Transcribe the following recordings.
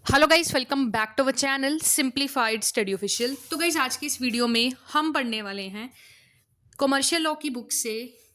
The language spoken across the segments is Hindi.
Hello guys, welcome back to our channel simplified study official. तो गाइस, आज की इस वीडियो में हम पढ़ने वाले हैं कॉमर्शियल लॉ की बुक से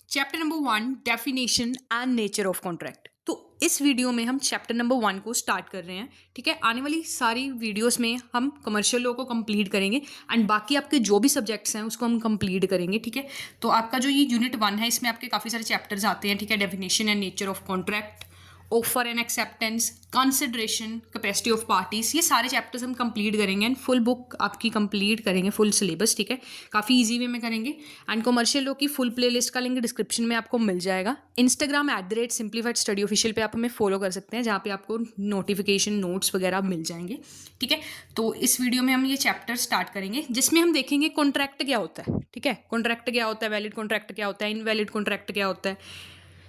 chapter number 1 definition and nature of contract. तो इस वीडियो में हम चैप्टर नंबर 1 को स्टार्ट कर रहे हैं। ठीक है, आने वाली सारी वीडियोस में हम कमर्शियल लॉ को कंप्लीट करेंगे एंड बाकी आपके जो भी सब्जेक्ट्स हैं उसको हम कंप्लीट करेंगे। ठीक है, तो आपका जो ये यूनिट 1 है इसमें आपके काफ़ी सारे चैप्टर्स आते हैं। ठीक है, definition and nature of contract, offer and acceptance, consideration, capacity of parties, ये सारे चैप्टर्स हम कंप्लीट करेंगे एंड फुल बुक आपकी कंप्लीट करेंगे, फुल सिलेबस। ठीक है, काफ़ी इजी वे में करेंगे एंड कमर्शियल लॉ की फुल प्लेलिस्ट का लिंक डिस्क्रिप्शन में आपको मिल जाएगा। इंस्टाग्राम @simplified study official पे आप हमें फॉलो कर सकते हैं, जहाँ पे आपको नोटिफिकेशन नोट्स वगैरह मिल जाएंगे। ठीक है, तो इस वीडियो में हम ये चैप्टर स्टार्ट करेंगे जिसमें हम देखेंगे कॉन्ट्रैक्ट क्या होता है। ठीक है, कॉन्ट्रैक्ट क्या होता है, वैलिड कॉन्ट्रैक्ट क्या होता है, इनवैलिड कॉन्ट्रैक्ट क्या होता है,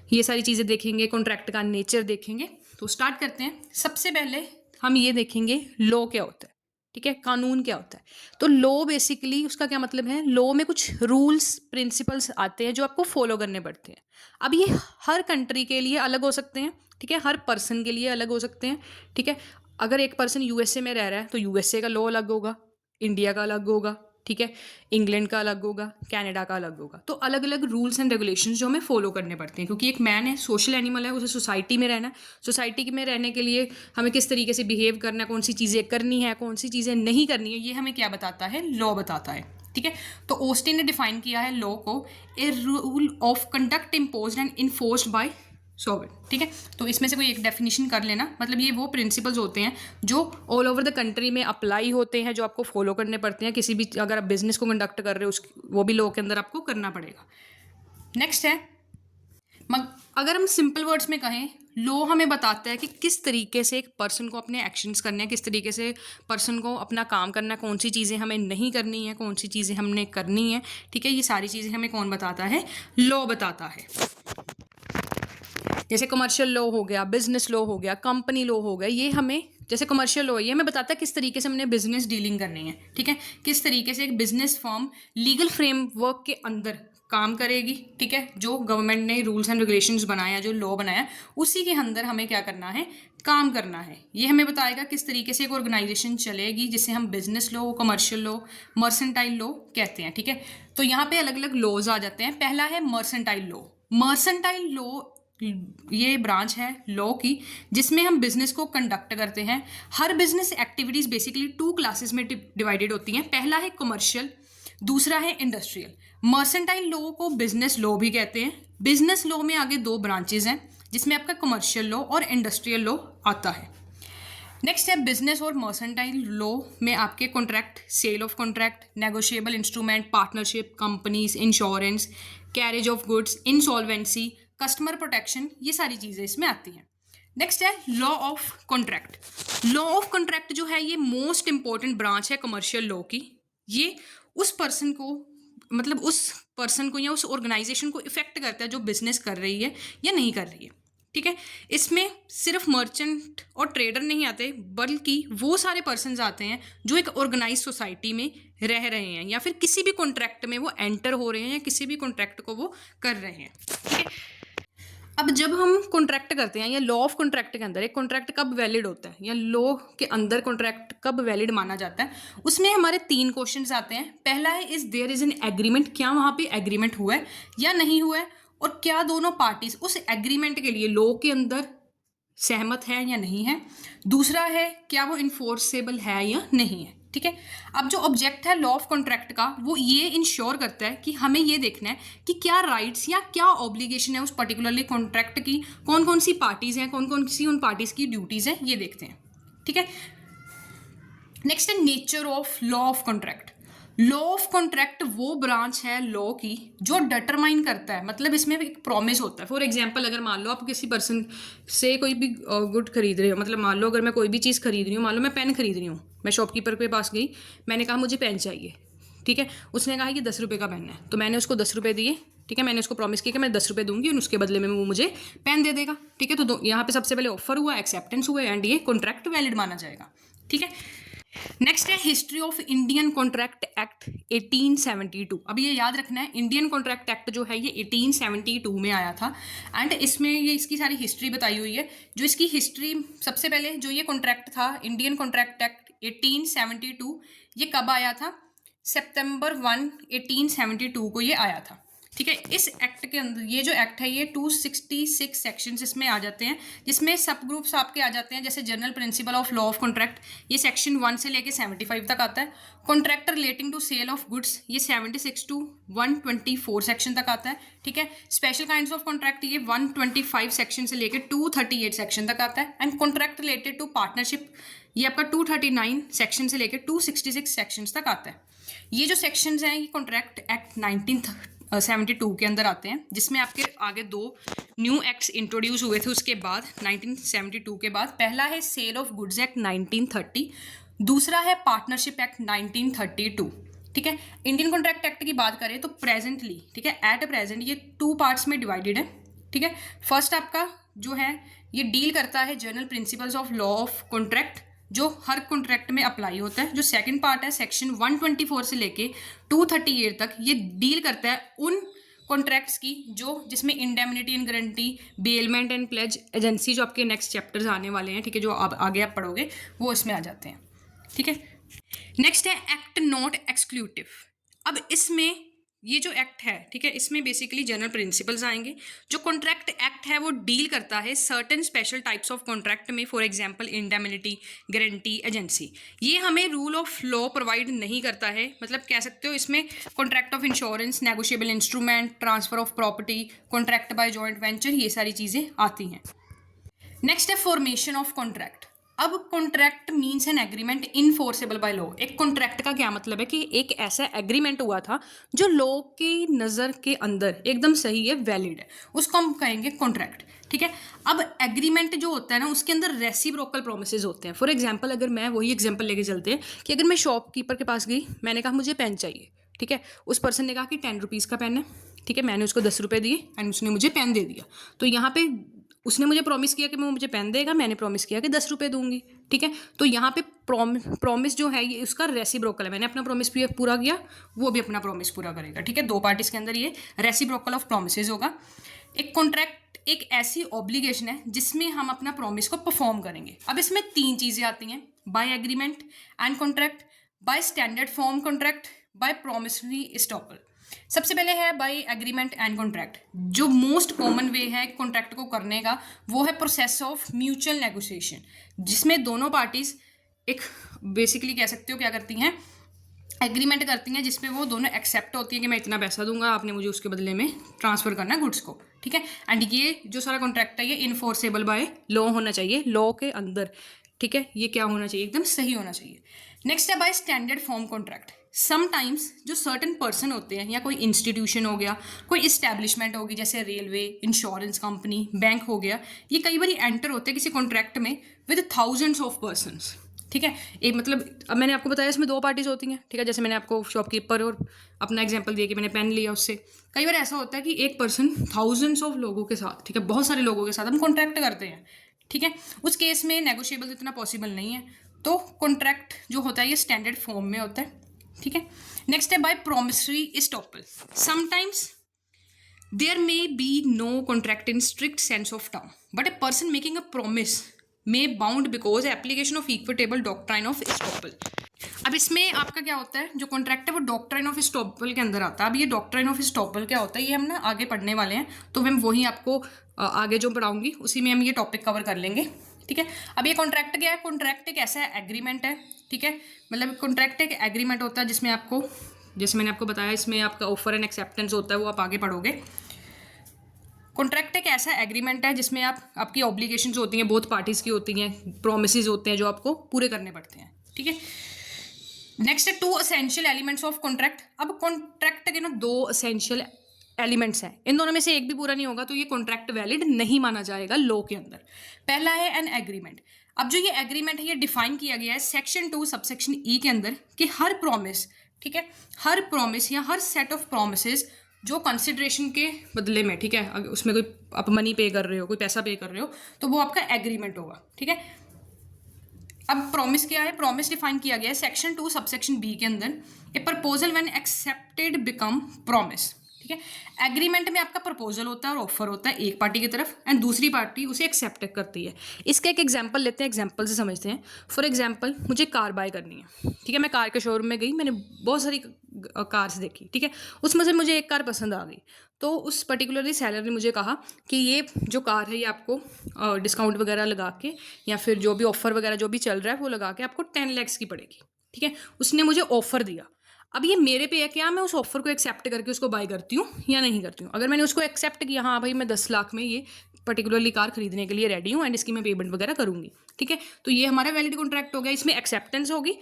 ये सारी चीज़ें देखेंगे, कॉन्ट्रैक्ट का नेचर देखेंगे। तो स्टार्ट करते हैं। सबसे पहले हम ये देखेंगे लॉ क्या होता है। ठीक है, कानून क्या होता है। तो लॉ बेसिकली उसका क्या मतलब है, लॉ में कुछ रूल्स प्रिंसिपल्स आते हैं जो आपको फॉलो करने पड़ते हैं। अब ये हर कंट्री के लिए अलग हो सकते हैं। ठीक है, हर पर्सन के लिए अलग हो सकते हैं। ठीक है, अगर एक पर्सन यूएसए में रह रहा है तो यूएसए का लॉ अलग होगा, इंडिया का अलग होगा। ठीक है, इंग्लैंड का अलग होगा, कनाडा का अलग होगा। तो अलग अलग रूल्स एंड रेगुलेशंस जो हमें फॉलो करने पड़ते हैं, क्योंकि एक मैन है, सोशल एनिमल है, उसे सोसाइटी में रहना है। सोसाइटी में रहने के लिए हमें किस तरीके से बिहेव करना है, कौन सी चीज़ें करनी है, कौन सी चीज़ें नहीं करनी है, ये हमें क्या बताता है, लॉ बताता है। ठीक है, तो ऑस्टिन ने डिफाइन किया है लॉ को, a rule of conduct imposed and enforced by sovereign. ठीक है, तो इसमें से कोई एक डेफिनेशन कर लेना। मतलब ये वो प्रिंसिपल्स होते हैं जो ऑल ओवर द कंट्री में अप्लाई होते हैं, जो आपको फॉलो करने पड़ते हैं। किसी भी अगर आप बिजनेस को कंडक्ट कर रहे हो उस वो भी लॉ के अंदर आपको करना पड़ेगा। नेक्स्ट है, अगर हम सिंपल वर्ड्स में कहें, लॉ हमें बताता है कि किस तरीके से एक पर्सन को अपने एक्शंस करने हैं, किस तरीके से पर्सन को अपना काम करना है, कौन सी चीज़ें हमें नहीं करनी है, कौन सी चीज़ें हमने करनी है। ठीक है, ये सारी चीज़ें हमें कौन बताता है, लॉ बताता है। जैसे कमर्शियल लॉ हो गया, बिजनेस लॉ हो गया, कंपनी लॉ हो गया, ये हमें, जैसे कमर्शियल लॉ ये हमें बताता है किस तरीके से हमने बिजनेस डीलिंग करनी है। ठीक है, किस तरीके से एक बिजनेस फर्म लीगल फ्रेमवर्क के अंदर काम करेगी। ठीक है, जो गवर्नमेंट ने रूल्स एंड रेगुलेशंस बनाया, जो लॉ बनाया, उसी के अंदर हमें क्या करना है, काम करना है। ये हमें बताएगा किस तरीके से एक ऑर्गेनाइजेशन चलेगी, जिसे हम business law, commercial law, mercantile law कहते हैं। ठीक है, तो यहाँ पे अलग अलग लॉज आ जाते हैं। पहला है मर्सेंटाइल लॉ। मर्सेंटाइल लॉ ये ब्रांच है लॉ की जिसमें हम बिजनेस को कंडक्ट करते हैं। हर बिजनेस एक्टिविटीज बेसिकली 2 क्लासेस में डिवाइडेड होती हैं। पहला है कमर्शियल, दूसरा है इंडस्ट्रियल। मर्सेंटाइल लॉ को बिजनेस लॉ भी कहते हैं। बिजनेस लॉ में आगे 2 ब्रांचेज हैं, जिसमें आपका कमर्शियल लॉ और इंडस्ट्रियल लॉ आता है। नेक्स्ट है बिजनेस और मर्सेंटाइल लॉ में आपके contract, sale of contract, negotiable instrument, partnership, companies, insurance, carriage of goods, insolvency, customer protection, ये सारी चीज़ें इसमें आती हैं। नेक्स्ट है law of contract. Law of contract जो है ये मोस्ट इंपॉर्टेंट ब्रांच है कमर्शियल लॉ की। ये उस पर्सन को, मतलब उस पर्सन को या उस ऑर्गेनाइजेशन को इफेक्ट करता है जो बिजनेस कर रही है या नहीं कर रही है। ठीक है, इसमें सिर्फ मर्चेंट और ट्रेडर नहीं आते, बल्कि वो सारे पर्सन्स आते हैं जो एक ऑर्गेनाइज सोसाइटी में रह रहे हैं या फिर किसी भी कॉन्ट्रैक्ट में वो एंटर हो रहे हैं या किसी भी कॉन्ट्रैक्ट को वो कर रहे हैं। ठीक है, अब जब हम कॉन्ट्रैक्ट करते हैं या लॉ ऑफ कॉन्ट्रैक्ट के अंदर एक कॉन्ट्रैक्ट कब वैलिड होता है या लॉ के अंदर कॉन्ट्रैक्ट कब वैलिड माना जाता है, उसमें हमारे 3 क्वेश्चंस आते हैं। पहला है, is there is an agreement, क्या वहाँ पे एग्रीमेंट हुआ है या नहीं हुआ है, और क्या दोनों पार्टीज उस एग्रीमेंट के लिए लॉ के अंदर सहमत है या नहीं है। दूसरा है, क्या वो इन्फोर्सेबल है या नहीं है। ठीक है, अब जो ऑब्जेक्ट है लॉ ऑफ कॉन्ट्रैक्ट का, वो ये इंश्योर करता है कि हमें ये देखना है कि क्या राइट्स या क्या ऑब्लिगेशन है उस पर्टिकुलरली कॉन्ट्रैक्ट की, कौन कौन सी पार्टीज हैं, कौन कौन सी उन पार्टीज की ड्यूटीज हैं, ये देखते हैं। ठीक है, नेक्स्ट है nature of law of contract. Law of contract वो ब्रांच है लॉ की जो डिटरमाइन करता है, मतलब इसमें एक प्रॉमिस होता है। फॉर एग्जांपल, अगर मान लो आप किसी पर्सन से कोई भी गुड खरीद रहे हो, मतलब मान लो अगर मैं कोई भी चीज़ खरीद रही हूँ, मान लो मैं पेन खरीद रही हूँ, मैं शॉपकीपर के पास गई, मैंने कहा मुझे पेन चाहिए। ठीक है, उसने कहा कि 10 रुपये का पेन है, तो मैंने उसको 10 रुपये दिए। ठीक है, मैंने उसको प्रॉमिस किया कि मैं 10 रुपये दूंगी और उसके बदले में वो मुझे पेन दे देगा। ठीक है, तो यहाँ पे सबसे पहले ऑफर हुआ, एक्सेप्टेंस हुआ एंड ये कॉन्ट्रैक्ट वैलिड माना जाएगा। ठीक है, नेक्स्ट है history of Indian contract act 1872। अब ये याद रखना है, इंडियन कॉन्ट्रैक्ट एक्ट जो है ये 1872 में आया था एंड इसमें ये इसकी सारी हिस्ट्री बताई हुई है। जो इसकी हिस्ट्री, सबसे पहले जो ये कॉन्ट्रैक्ट था इंडियन कॉन्ट्रैक्ट एक्ट 1872, ये कब आया था? सितंबर 1, 1872 को ये आया था। ठीक है, इस एक्ट के अंदर ये जो एक्ट है ये 266 सेक्शंस इसमें आ जाते हैं, जिसमें सब ग्रुप्स आपके आ जाते हैं, जैसे general principle of law of contract, ये सेक्शन 1 से लेके 75 तक आता है। Contract relating to sale of goods, ये 76 टू 124 सेक्शन तक आता है। ठीक है, स्पेशल काइंड्स ऑफ कॉन्ट्रैक्ट ये 125 सेक्शन से लेकर 238 सेक्शन तक आता है। And contract related to partnership ये आपका 239 सेक्शन से लेकर 266 सेक्शन तक आता है। ये जो सेक्शंस हैं ये कॉन्ट्रैक्ट एक्ट 1972 के अंदर आते हैं, जिसमें आपके आगे 2 न्यू एक्ट्स इंट्रोड्यूस हुए थे उसके बाद 1972 के बाद। पहला है सेल ऑफ गुड्स एक्ट 1930, दूसरा है पार्टनरशिप एक्ट 1932। ठीक है, इंडियन कॉन्ट्रैक्ट एक्ट की बात करें तो प्रेजेंटली, ठीक है, एट प्रेजेंट ये 2 पार्ट्स में डिवाइडेड है। ठीक है, फर्स्ट आपका जो है ये डील करता है general principles of law of contract, जो हर कॉन्ट्रैक्ट में अप्लाई होता है। जो सेकंड पार्ट है सेक्शन 124 से लेके 238 तक, ये डील करता है उन कॉन्ट्रैक्ट्स की जो जिसमें indemnity and guarantee, bailment and pledge agency, जो आपके नेक्स्ट चैप्टर्स आने वाले हैं, ठीक है, जो आप आगे आप पढ़ोगे वो इसमें आ जाते हैं। ठीक है, नेक्स्ट है एक्ट नॉट एक्सक्लूसिव। अब इसमें ये जो एक्ट है, ठीक है, इसमें बेसिकली जनरल प्रिंसिपल्स आएंगे। जो कॉन्ट्रैक्ट एक्ट है वो डील करता है certain special types of contract में, for example indemnity, guarantee, agency. ये हमें रूल ऑफ लॉ प्रोवाइड नहीं करता है, मतलब कह सकते हो इसमें contract of insurance, negotiable instrument, transfer of property, contract by joint venture, ये सारी चीज़ें आती हैं। नेक्स्ट है फॉर्मेशन ऑफ कॉन्ट्रैक्ट। अब contract means an agreement enforceable by law. एक कॉन्ट्रैक्ट का क्या मतलब है कि एक ऐसा एग्रीमेंट हुआ था जो लॉ की नज़र के अंदर एकदम सही है, वैलिड है, उसको हम कहेंगे कॉन्ट्रैक्ट। ठीक है, अब एग्रीमेंट जो होता है ना उसके अंदर रेसिप्रोकल प्रोमिसेस होते हैं। फॉर एग्जांपल अगर मैं वही एग्जांपल लेके चलते हैं कि अगर मैं शॉपकीपर के पास गई, मैंने कहा मुझे पेन चाहिए, ठीक है, उस पर्सन ने कहा कि 10 रुपीज़ का पेन है, ठीक है, मैंने उसको 10 रुपये दिए एंड उसने मुझे पेन दे दिया। तो यहाँ पे उसने मुझे प्रॉमिस किया कि वो मुझे पेन देगा, मैंने प्रॉमिस किया कि 10 रुपये दूंगी। ठीक है, तो यहाँ पे प्रॉमिस जो है ये उसका रेसिप्रोकल है, मैंने अपना प्रॉमिस पूरा किया, वो भी अपना प्रॉमिस पूरा करेगा। ठीक है, 2 पार्टीज के अंदर ये रेसिप्रोकल ऑफ प्रॉमिसेस होगा। एक कॉन्ट्रैक्ट एक ऐसी ऑब्लिगेशन है जिसमें हम अपना प्रॉमिस को परफॉर्म करेंगे। अब इसमें 3 चीज़ें आती हैं, by agreement and contract, by standard form contract, by promissory estoppel. सबसे पहले है बाय एग्रीमेंट एंड कॉन्ट्रैक्ट। जो मोस्ट कॉमन वे है कॉन्ट्रैक्ट को करने का वो है प्रोसेस ऑफ म्यूचुअल नेगोशिएशन, जिसमें दोनों पार्टीज एक बेसिकली कह सकते हो क्या करती हैं, एग्रीमेंट करती हैं, जिसमें वो दोनों एक्सेप्ट होती हैं कि मैं इतना पैसा दूंगा, आपने मुझे उसके बदले में ट्रांसफर करना है गुड्स को। ठीक है, एंड ये जो सारा कॉन्ट्रैक्ट है ये इनफोर्सेबल बाय लॉ होना चाहिए, लॉ के अंदर। ठीक है, ये क्या होना चाहिए, एकदम सही होना चाहिए। नेक्स्ट है bye standard form contract. Sometimes जो सर्टन पर्सन होते हैं या कोई इंस्टीट्यूशन हो गया, कोई इस्टेब्लिशमेंट होगी, जैसे रेलवे, इंश्योरेंस कंपनी, बैंक हो गया, ये कई बार एंटर होते हैं किसी कॉन्ट्रैक्ट में विद थाउजेंड्स ऑफ पर्सनस। ठीक है, एक मतलब अब मैंने आपको बताया इसमें 2 पार्टीज होती हैं। ठीक है, जैसे मैंने आपको शॉपकीपर और अपना एग्जांपल दिया कि मैंने पेन लिया उससे। कई बार ऐसा होता है कि एक पर्सन थाउजेंड्स ऑफ लोगों के साथ, ठीक है, बहुत सारे लोगों के साथ हम कॉन्ट्रैक्ट करते हैं। ठीक है, उस केस में नेगोशिएबल इतना पॉसिबल नहीं है, तो कॉन्ट्रैक्ट जो होता है ये स्टैंडर्ड फॉर्म में होता है। ठीक है, नेक्स्ट है by promissory estoppel. Sometimes there may be no contract in strict sense of term, but a person making a promise may bound because application of equitable doctrine of estoppel. अब इसमें आपका क्या होता है, जो कॉन्ट्रैक्ट है वो डॉक्ट्राइन ऑफ एस्टॉपल के अंदर आता है। अब ये डॉक्ट्राइन ऑफ एस्टॉपल क्या होता है ये हम ना आगे पढ़ने वाले हैं, तो हम वही आपको आगे जो पढ़ाऊंगी उसी में हम ये टॉपिक कवर कर लेंगे। ठीक है, अब ये कॉन्ट्रैक्ट क्या है, कॉन्ट्रैक्ट एक ऐसा एग्रीमेंट है। ठीक है, मतलब कॉन्ट्रैक्ट एक एग्रीमेंट होता है जिसमें आपको, जैसे मैंने आपको बताया, इसमें आपका ऑफर एंड एक्सेप्टेंस होता है, वो आप आगे पढ़ोगे। कॉन्ट्रैक्ट एक ऐसा एग्रीमेंट है जिसमें आपकी ऑब्लिगेशंस होती हैं, बोथ पार्टीज़ की होती हैं, प्रोमिसेस होते हैं जो आपको पूरे करने पड़ते हैं। ठीक है, नेक्स्ट है 2 एसेंशियल एलिमेंट्स ऑफ कॉन्ट्रैक्ट। अब कॉन्ट्रैक्ट के ना 2 एसेंशियल एलिमेंट्स हैं, इन दोनों में से एक भी पूरा नहीं होगा तो ये कॉन्ट्रैक्ट वैलिड नहीं माना जाएगा लॉ के अंदर। पहला है एन एग्रीमेंट। अब जो ये एग्रीमेंट है ये डिफाइन किया गया है सेक्शन 2 सबसेक्शन ई के अंदर कि हर प्रॉमिस, ठीक है, हर प्रॉमिस या हर सेट ऑफ प्रॉमिसेस जो कंसिडरेशन के बदले में, ठीक है, उसमें कोई आप मनी पे कर रहे हो, कोई पैसा पे कर रहे हो, तो वो आपका एग्रीमेंट होगा। ठीक है, अब प्रॉमिस क्या है, प्रॉमिस डिफाइन किया गया है सेक्शन 2 सबसेक्शन बी के अंदर, ए proposal when accepted become promise, ठीक है। एग्रीमेंट में आपका प्रपोजल होता है और ऑफर होता है एक पार्टी की तरफ, एंड दूसरी पार्टी उसे एक्सेप्ट करती है। इसका एक एग्जांपल लेते हैं, एग्जांपल से समझते हैं। फॉर एग्जांपल मुझे कार बाय करनी है, ठीक है, मैं कार के शोरूम में गई, मैंने बहुत सारी कार्स देखी, ठीक है, उसमें से मुझे एक कार पसंद आ गई। तो उस पर्टिकुलरली सेलर ने मुझे कहा कि ये जो कार है ये आपको डिस्काउंट वगैरह लगा के या फिर जो भी ऑफर वगैरह जो भी चल रहा है वो लगा के आपको 10 लाख की पड़ेगी, ठीक है। उसने मुझे ऑफर दिया। अब ये मेरे पे है क्या मैं उस ऑफर को एक्सेप्ट करके उसको बाय करती हूँ या नहीं करती हूँ। अगर मैंने उसको एक्सेप्ट किया, हाँ भाई मैं 10 लाख में ये पर्टिकुलरली कार खरीदने के लिए रेडी हूँ एंड इसकी मैं पेमेंट वगैरह करूँगी, ठीक है, तो ये हमारा वैलिड कॉन्ट्रैक्ट हो गया। इसमें एक्सेप्टेंस होगी,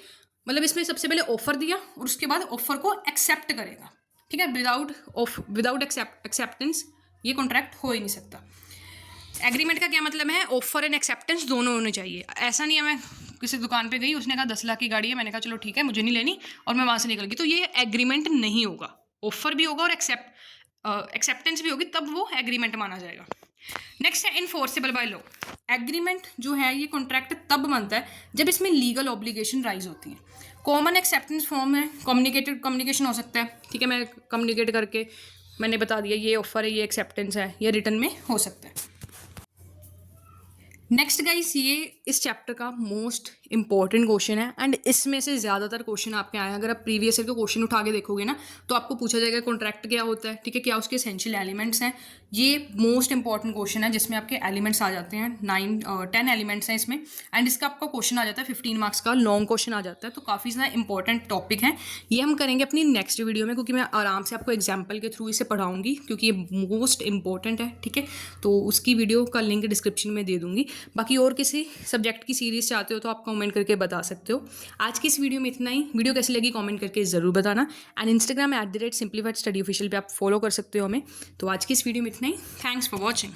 मतलब इसमें सबसे पहले ऑफर दिया और उसके बाद ऑफर को एक्सेप्ट करेगा, ठीक है। विदाउट एक्सेप्टेंस ये कॉन्ट्रैक्ट हो ही नहीं सकता। एग्रीमेंट का क्या मतलब है, ऑफर एंड एक्सेप्टेंस दोनों होने चाहिए। ऐसा नहीं है मैं किसी दुकान पे गई, उसने कहा 10 लाख की गाड़ी है, मैंने कहा चलो ठीक है मुझे नहीं लेनी और मैं वहाँ से निकल गई, तो ये एग्रीमेंट नहीं होगा। ऑफर भी होगा और एक्सेप्टेंस भी होगी, तब वो एग्रीमेंट माना जाएगा। नेक्स्ट है इनफोर्सेबल बाय लॉ। एग्रीमेंट जो है ये कॉन्ट्रैक्ट तब बनता है जब इसमें लीगल ऑब्लिगेशन राइज होती है। कॉमन एक्सेप्टेंस फॉर्म है, कम्युनिकेशन हो सकता है, ठीक है, मैं कम्युनिकेट करके मैंने बता दिया ये ऑफर है, ये एक्सेप्टेंस है, ये रिटर्न में हो सकता है। नेक्स्ट गाइस, ये इस चैप्टर का मोस्ट इंपॉर्टेंट क्वेश्चन है एंड इसमें से ज़्यादातर क्वेश्चन आपके आए हैं। अगर आप प्रीवियस ईयर के क्वेश्चन उठा के देखोगे ना तो आपको पूछा जाएगा कॉन्ट्रैक्ट क्या होता है, ठीक है, क्या उसके एसेंशियल एलिमेंट्स हैं। ये मोस्ट इंपॉर्टेंट क्वेश्चन है जिसमें आपके एलिमेंट्स आ जाते हैं, 10 एलिमेंट्स हैं इसमें, एंड इसका आपका क्वेश्चन आ जाता है 15 मार्क्स का, लॉन्ग क्वेश्चन आ जाता है। तो काफ़ी ज़्यादा इंपॉर्टेंट टॉपिक है। ये हम करेंगे अपनी नेक्स्ट वीडियो में, क्योंकि मैं आराम से आपको एग्जाम्पल के थ्रू इसे पढ़ाऊंगी, क्योंकि ये मोस्ट इंपॉर्टेंट है, ठीक है। तो उसकी वीडियो का लिंक डिस्क्रिप्शन में दे दूंगी। बाकी और किसी सब्जेक्ट की सीरीज चाहते हो तो आप कमेंट करके बता सकते हो। आज की इस वीडियो में इतना ही। वीडियो कैसी लगी कमेंट करके ज़रूर बताना, and Instagram @simplified study official पे आप फॉलो कर सकते हो हमें। तो आज की इस वीडियो में इतना ही। Thanks for watching.